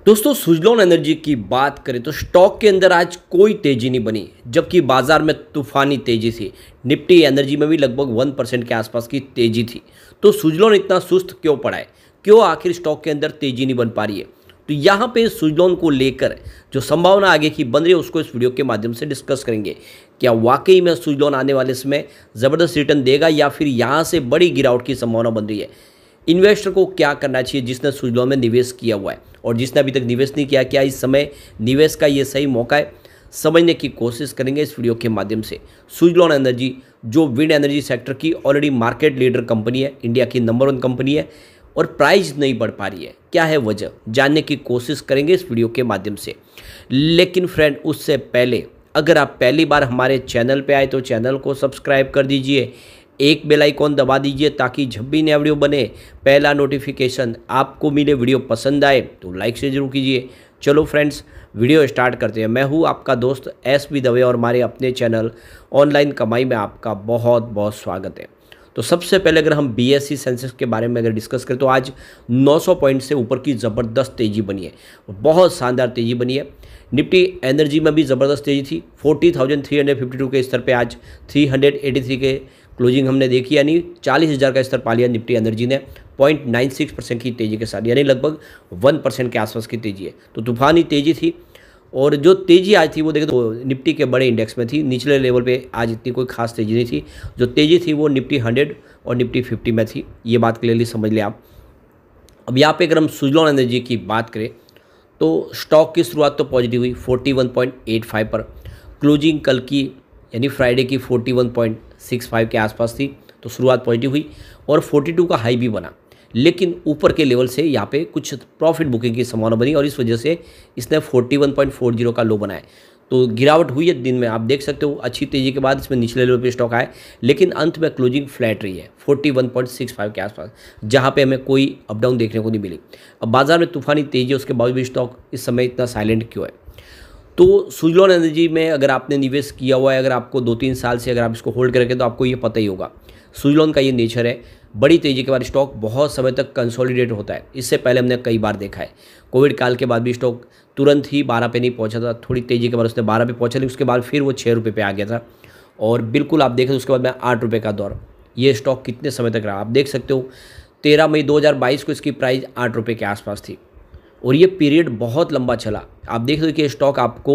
दोस्तों सुजलॉन एनर्जी की बात करें तो स्टॉक के अंदर आज कोई तेजी नहीं बनी, जबकि बाजार में तूफानी तेजी थी। निफ्टी एनर्जी में भी लगभग 1% के आसपास की तेजी थी। तो सुजलॉन इतना सुस्त क्यों पड़ा है? क्यों आखिर स्टॉक के अंदर तेजी नहीं बन पा रही है? तो यहाँ पे सुजलॉन को लेकर जो संभावना आगे की बन रही है उसको इस वीडियो के माध्यम से डिस्कस करेंगे। क्या वाकई में सुजलॉन आने वाले समय ज़बरदस्त रिटर्न देगा या फिर यहाँ से बड़ी गिरावट की संभावना बन रही है? इन्वेस्टर को क्या करना चाहिए जिसने सुजलॉन में निवेश किया हुआ है, और जिसने अभी तक निवेश नहीं किया, क्या इस समय निवेश का ये सही मौका है? समझने की कोशिश करेंगे इस वीडियो के माध्यम से। सुजलॉन एनर्जी जो विंड एनर्जी सेक्टर की ऑलरेडी मार्केट लीडर कंपनी है, इंडिया की नंबर 1 कंपनी है, और प्राइस नहीं बढ़ पा रही है। क्या है वजह, जानने की कोशिश करेंगे इस वीडियो के माध्यम से। लेकिन फ्रेंड, उससे पहले अगर आप पहली बार हमारे चैनल पे आए तो चैनल को सब्सक्राइब कर दीजिए, एक बेल आइकॉन दबा दीजिए ताकि जब भी नया वीडियो बने पहला नोटिफिकेशन आपको मिले। वीडियो पसंद आए तो लाइक से जरूर कीजिए। चलो फ्रेंड्स, वीडियो स्टार्ट करते हैं। मैं हूँ आपका दोस्त एस.बी. दवे और हमारे अपने चैनल ऑनलाइन कमाई में आपका बहुत बहुत स्वागत है। तो सबसे पहले अगर हम BSE सेंसेक्स के बारे में अगर डिस्कस करें तो आज 900 पॉइंट से ऊपर की ज़बरदस्त तेज़ी बनी है, बहुत शानदार तेज़ी बनी है। निफ्टी एनर्जी में भी ज़बरदस्त तेज़ी थी। 40,352 के स्तर पे आज 383 के क्लोजिंग हमने देखी, यानी 40,000 का स्तर पा लिया निफ्टी एनर्जी ने 0.96% की तेज़ी के साथ, यानी लगभग 1% के आसपास की तेज़ी है। तो तूफानी तेज़ी थी, और जो तेज़ी आज थी वो देखें तो निफ्टी के बड़े इंडेक्स में थी। निचले लेवल पे आज इतनी कोई खास तेज़ी नहीं थी। जो तेज़ी थी वो निफ्टी 100 और निफ्टी 50 में थी। ये बात क्लियरली समझ लें आप। अब यहाँ पे अगर हम सुजलॉन एनर्जी की बात करें तो स्टॉक की शुरुआत तो पॉजिटिव हुई 41.85 पर। क्लोजिंग कल की यानी फ्राइडे की 41.65 के आसपास थी, तो शुरुआत पॉजिटिव हुई और 42 का हाई भी बना। लेकिन ऊपर के लेवल से यहाँ पे कुछ प्रॉफिट बुकिंग की संभावना बनी और इस वजह से इसने 41.40 का लो बनाया। तो गिरावट हुई है दिन में, आप देख सकते हो। अच्छी तेज़ी के बाद इसमें निचले लेवल पे स्टॉक आए, लेकिन अंत में क्लोजिंग फ्लैट रही है 41.65 के आसपास, जहाँ पे हमें कोई अप डाउन देखने को नहीं मिली। अब बाजार में तूफानी तेज़ी है, उसके बावजूद भी स्टॉक इस समय इतना साइलेंट क्यों है? तो सुजलॉन एनर्जी में अगर आपने निवेश किया हुआ है, अगर आपको 2-3 साल से अगर आप इसको होल्ड करके, तो आपको ये पता ही होगा सुजलॉन का ये नेचर है। बड़ी तेज़ी के बाद स्टॉक बहुत समय तक कंसोलिडेट होता है। इससे पहले हमने कई बार देखा है। कोविड काल के बाद भी स्टॉक तुरंत ही 12 पे नहीं पहुंचा था, थोड़ी तेज़ी के बाद उसने 12 पे पहुंचा, लेकिन उसके बाद फिर वो 6 रुपये पे आ गया था। और बिल्कुल आप देखें तो उसके बाद में 8 रुपये का दौर, ये स्टॉक कितने समय तक रहा आप देख सकते हो। 13 मई 2022 को इसकी प्राइस 8 रुपये के आसपास थी, और ये पीरियड बहुत लंबा चला। आप देख सकते हो कि स्टॉक आपको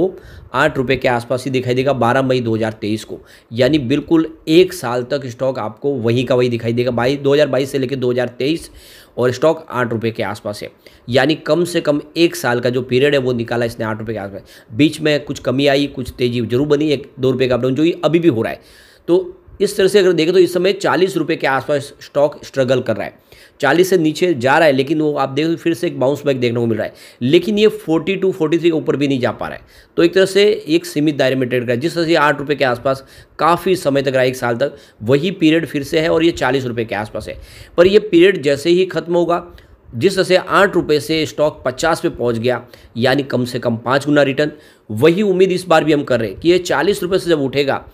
8 रुपये के आसपास ही दिखाई देगा 12 मई 2023 को, यानी बिल्कुल 1 साल तक स्टॉक आपको वहीं का वही दिखाई देगा। 2022 से लेकर 2023, और स्टॉक 8 रुपये के आसपास है। यानी कम से कम 1 साल का जो पीरियड है वो निकाला इसने 8 रुपये के आसपास। बीच में कुछ कमी आई, कुछ तेज़ी जरूर बनी, 1-2 रुपये का अपडाउन जो अभी भी हो रहा है। तो इस तरह से अगर देखें तो इस समय 40 रुपये के आसपास स्टॉक स्ट्रगल कर रहा है। 40 से नीचे जा रहा है, लेकिन वो आप देखो फिर से एक बाउंस बैक देखने को मिल रहा है, लेकिन ये 42-43 के ऊपर भी नहीं जा पा रहा है। तो एक तरह से एक सीमित दायरे में ट्रेड कर रहा है। जिस तरह से 8 रुपये के आसपास काफ़ी समय तक रहा, 1 साल तक, वही पीरियड फिर से है और ये 40 रुपये के आसपास है। पर ये पीरियड जैसे ही खत्म होगा, जिस तरह से 8 रुपये से स्टॉक 50 पे पहुंच गया, यानी कम से कम 5 गुना रिटर्न, वही उम्मीद इस बार भी हम कर रहे हैं कि ये 40 रुपये से जब उठेगा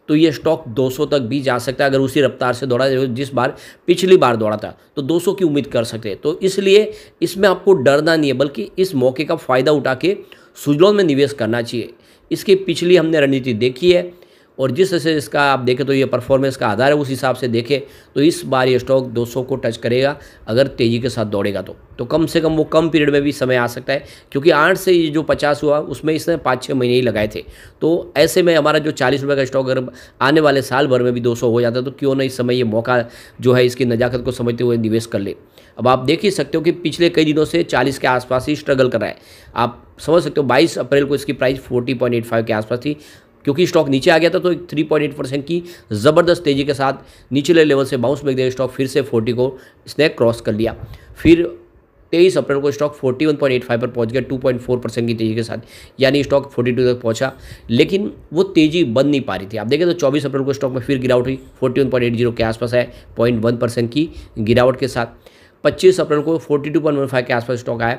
तो ये स्टॉक 200 तक भी जा सकता है, अगर उसी रफ्तार से दौड़ा जिस बार पिछली बार दौड़ा था, तो 200 की उम्मीद कर सकते हैं। तो इसलिए इसमें आपको डरना नहीं है, बल्कि इस मौके का फ़ायदा उठा के सुजलॉन में निवेश करना चाहिए। इसकी पिछली हमने रणनीति देखी है, और जिस तरह से इसका आप देखें तो ये परफॉर्मेंस का आधार है, उस हिसाब से देखें तो इस बार ये स्टॉक 200 को टच करेगा अगर तेज़ी के साथ दौड़ेगा तो कम से कम वो कम पीरियड में भी समय आ सकता है, क्योंकि 8 से ये जो 50 हुआ उसमें इसने 5-6 महीने ही लगाए थे। तो ऐसे में हमारा जो 40 रुपये का स्टॉक अगर आने वाले साल भर में भी 200 हो जाता तो क्यों ना इस समय ये मौका जो है इसकी नज़ाकत को समझते हुए निवेश कर ले। अब आप देख ही सकते हो कि पिछले कई दिनों से 40 के आसपास ही स्ट्रगल कर रहा है। आप समझ सकते हो 22 अप्रैल को इसकी प्राइस 40.85 के आसपास थी, क्योंकि स्टॉक नीचे आ गया था, तो 3.8% की ज़बरदस्त तेज़ी के साथ निचले लेवल से बाउंस बैक देकर स्टॉक फिर से 40 को इसने क्रॉस कर लिया। फिर 23 अप्रैल को स्टॉक 41.85 पर पहुंच गया 2.4% की तेज़ी के साथ, यानी स्टॉक 42 तक पहुंचा, लेकिन वो तेज़ी बन नहीं पा रही थी। आप देखें तो 24 अप्रैल को स्टॉक में फिर गिरावट हुई, 41.80 के आसपास है, 0.1% की गिरावट के साथ। 25 अप्रैल को 42.15 के आसपास स्टॉक आया,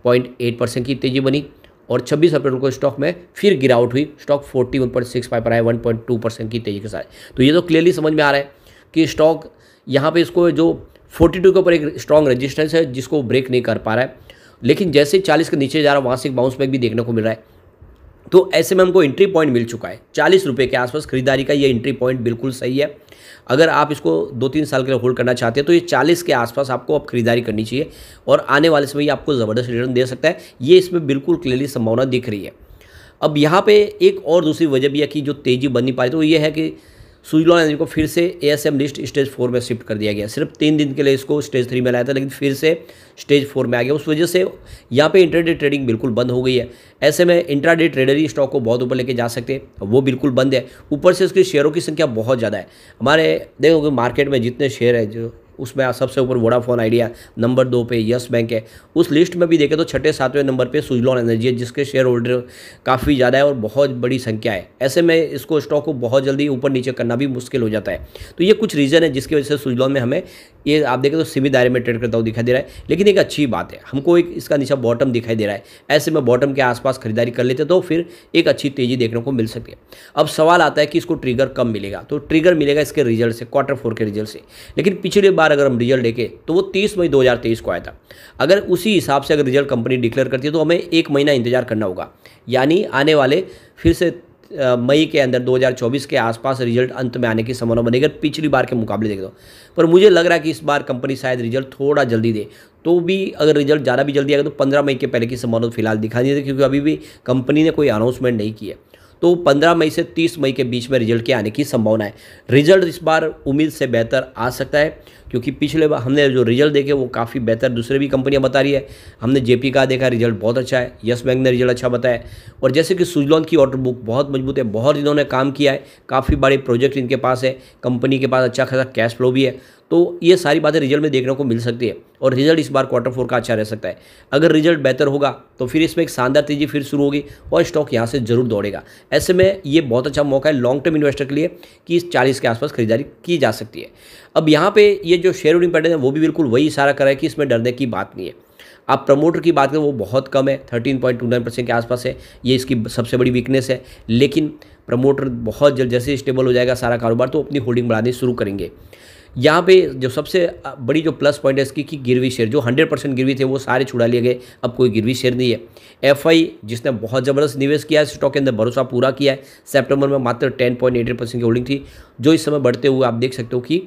0.8% की तेज़ी बनी, और 26 अप्रैल को स्टॉक में फिर गिरावट हुई, स्टॉक 41.65 पर आया 1.2% की तेज़ी के साथ। तो ये तो क्लियरली समझ में आ रहा है कि स्टॉक यहाँ पे इसको जो 42 के ऊपर एक स्ट्रॉन्ग रेजिस्टेंस है जिसको ब्रेक नहीं कर पा रहा है। लेकिन जैसे ही 40 के नीचे जा रहा है वहाँ से एक बाउंस बैक भी देखने को मिल रहा है। तो ऐसे में हमको एंट्री पॉइंट मिल चुका है 40 रुपये के आसपास खरीदारी का। ये एंट्री पॉइंट बिल्कुल सही है। अगर आप इसको 2-3 साल के लिए होल्ड करना चाहते हैं तो ये 40 के आसपास आपको अब खरीदारी करनी चाहिए और आने वाले समय ये आपको ज़बरदस्त रिटर्न दे सकता है। ये इसमें बिल्कुल क्लियरली संभावना दिख रही है। अब यहाँ पे एक और दूसरी वजह भी है कि जो तेज़ी बन नहीं पाई, तो ये है कि सुज़लॉन एनर्जी को फिर से एएसएम लिस्ट स्टेज 4 में शिफ्ट कर दिया गया। सिर्फ 3 दिन के लिए इसको स्टेज 3 में लाया था, लेकिन फिर से स्टेज 4 में आ गया। उस वजह से यहाँ पे इंट्राडे ट्रेडिंग बिल्कुल बंद हो गई है। ऐसे में इंट्राडे ट्रेडर ही स्टॉक को बहुत ऊपर लेके जा सकते हैं, वो बिल्कुल बंद है। ऊपर से उसके शेयरों की संख्या बहुत ज़्यादा है। हमारे देखोगे मार्केट में जितने शेयर है जो उसमें सबसे ऊपर वोडाफोन आइडिया, नंबर 2 पे यस बैंक है। उस लिस्ट में भी देखें तो 6-7वें नंबर पे सुज़लॉन एनर्जी है, जिसके शेयर होल्डर काफ़ी ज़्यादा है और बहुत बड़ी संख्या है। ऐसे में इसको स्टॉक को बहुत जल्दी ऊपर नीचे करना भी मुश्किल हो जाता है। तो ये कुछ रीज़न है जिसकी वजह से सुज़लॉन में हमें ये आप देखें तो सीमित दायरे में ट्रेड करता हुआ दिखाई दे रहा है। लेकिन एक अच्छी बात है, हमको एक इसका नीचा बॉटम दिखाई दे रहा है। ऐसे में बॉटम के आसपास खरीदारी कर लेते तो फिर एक अच्छी तेज़ी देखने को मिल सकती है। अब सवाल आता है कि इसको ट्रिगर कब मिलेगा, तो ट्रिगर मिलेगा इसके रिजल्ट से, Q4 के रिजल्ट से। लेकिन पिछली बार अगर हम रिजल्ट देखें तो वो 30 मई 2023 को आया था। अगर उसी हिसाब से अगर रिजल्ट कंपनी डिक्लेयर करती है तो हमें 1 महीना इंतजार करना होगा, यानी आने वाले फिर से मई के अंदर 2024 के आसपास रिजल्ट अंत में आने की संभावना बनेगी पिछली बार के मुकाबले देखें तो। पर मुझे लग रहा है कि इस बार कंपनी शायद रिजल्ट थोड़ा जल्दी दे, तो भी अगर रिजल्ट ज़्यादा भी जल्दी आएगा तो 15 मई के पहले की संभावना फिलहाल दिखा नहीं देती, क्योंकि अभी भी कंपनी ने कोई अनाउंसमेंट नहीं की है। तो 15 मई से 30 मई के बीच में रिजल्ट के आने की संभावना है। रिजल्ट इस बार उम्मीद से बेहतर आ सकता है, क्योंकि पिछले बार हमने जो रिजल्ट देखे वो काफ़ी बेहतर दूसरे भी कंपनियां बता रही है। हमने जेपी का देखा, रिजल्ट बहुत अच्छा है। यस बैंक ने रिजल्ट अच्छा बताया। और जैसे कि सुज़लॉन की ऑर्डर बुक बहुत मजबूत है, बहुत इन्होंने काम किया है, काफ़ी बड़े प्रोजेक्ट इनके पास है, कंपनी के पास अच्छा खासा कैश फ्लो भी है। तो ये सारी बातें रिजल्ट में देखने को मिल सकती है और रिजल्ट इस बार Q4 का अच्छा रह सकता है। अगर रिजल्ट बेहतर होगा तो फिर इसमें एक शानदार तेजी फिर शुरू होगी और स्टॉक यहाँ से जरूर दौड़ेगा। ऐसे में ये बहुत अच्छा मौका है लॉन्ग टर्म इन्वेस्टर के लिए कि इस 40 के आसपास खरीदारी की जा सकती है। अब यहाँ पे ये जो शेयर होल्डिंग पैटर्न है वो भी बिल्कुल वही इशारा कर रहा है कि इसमें डरने की बात नहीं है। आप प्रमोटर की बात करें वो बहुत कम है, 13.29% के आसपास है, ये इसकी सबसे बड़ी वीकनेस है। लेकिन प्रमोटर बहुत जल्द जैसे स्टेबल हो जाएगा सारा कारोबार तो अपनी होल्डिंग बढ़ानी शुरू करेंगे। यहाँ पे जो सबसे बड़ी जो प्लस पॉइंट है इसकी कि गिरवी शेयर जो 100% गिरवी थे वो सारे छुड़ा लिए गए, अब कोई गिरवी शेयर नहीं है। एफआई जिसने बहुत ज़बरदस्त निवेश किया है स्टॉक के अंदर, भरोसा पूरा किया है। सितंबर में मात्र 10.88% की होल्डिंग थी, जो इस समय बढ़ते हुए आप देख सकते हो कि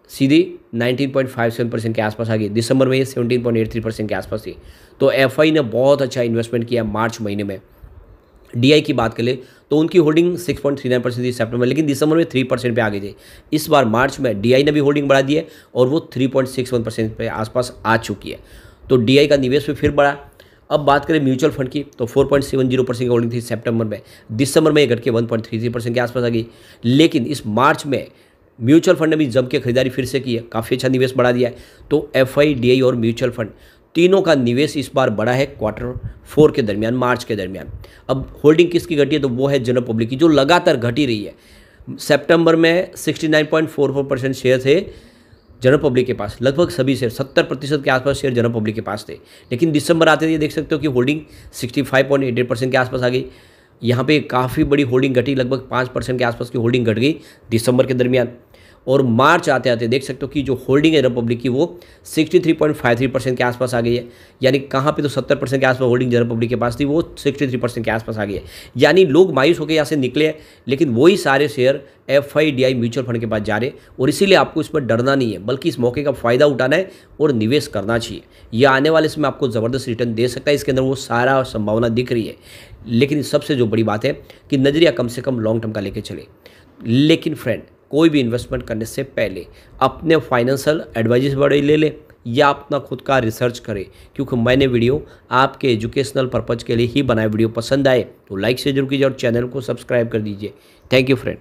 सीधी 19.57% के आसपास आ गई। दिसंबर में ये 17.83% के आसपास थी। तो एफआई ने बहुत अच्छा इन्वेस्टमेंट किया मार्च महीने में। डीआई की बात करें तो उनकी होल्डिंग 6.39% थी सितंबर में, लेकिन दिसंबर में 3% पे आ गई थी। इस बार मार्च में डीआई ने भी होल्डिंग बढ़ा दी है और वो 3.61% पे आसपास आ चुकी है। तो डीआई का निवेश भी फिर बढ़ा। अब बात करें म्यूचुअल फंड की तो 4.70% की होल्डिंग थी सितंबर में, दिसंबर में घट के 1.33% के आसपास आ गई। लेकिन इस मार्च में म्यूचुअल फंड ने भी जम के खरीदारी फिर से की है, काफ़ी अच्छा निवेश बढ़ा दिया है। तो एफआई, डीआई और म्यूचुअल फंड तीनों का निवेश इस बार बढ़ा है Q4 के दरमियान, मार्च के दरमियान। अब होल्डिंग किसकी घटी है तो वो है जनरल पब्लिक की, जो लगातार घटी रही है। सितंबर में 69.44% शेयर थे जनरल पब्लिक के पास, लगभग सभी शेयर 70% के आसपास शेयर जनरल पब्लिक के पास थे। लेकिन दिसंबर आते ये देख सकते हो कि होल्डिंग 65.88% के आसपास आ गई। यहाँ पे काफ़ी बड़ी होल्डिंग घटी, लगभग 5% के आसपास की होल्डिंग घट गई दिसंबर के दरमियान। और मार्च आते आते देख सकते हो कि जो होल्डिंग है जनरल पब्लिक की वो 63.53% के आसपास आ गई है। यानी कहाँ पे तो 70% के आसपास होल्डिंग जनरल पब्लिक के पास थी, वो 63% के आसपास आ गई है। यानी लोग मायूस होकर यहाँ से निकले हैं, लेकिन वही सारे share FI, DI, mutual fund के पास जा रहे। और इसीलिए आपको इस पर डरना नहीं है, बल्कि इस मौके का फ़ायदा उठाना है और निवेश करना चाहिए। यह आने वाले समय आपको ज़बरदस्त रिटर्न दे सकता है, इसके अंदर वो सारा संभावना दिख रही है। लेकिन सबसे जो बड़ी बात है कि नज़रिया कम से कम लॉन्ग टर्म का लेके चले। लेकिन फ्रेंड, कोई भी इन्वेस्टमेंट करने से पहले अपने फाइनेंशियल एडवाइजर्स बड़े ले ले या अपना खुद का रिसर्च करें, क्योंकि मैंने वीडियो आपके एजुकेशनल पर्पज़ के लिए ही बनाया। वीडियो पसंद आए तो लाइक से जरूर कीजिए और चैनल को सब्सक्राइब कर दीजिए। Thank you friend.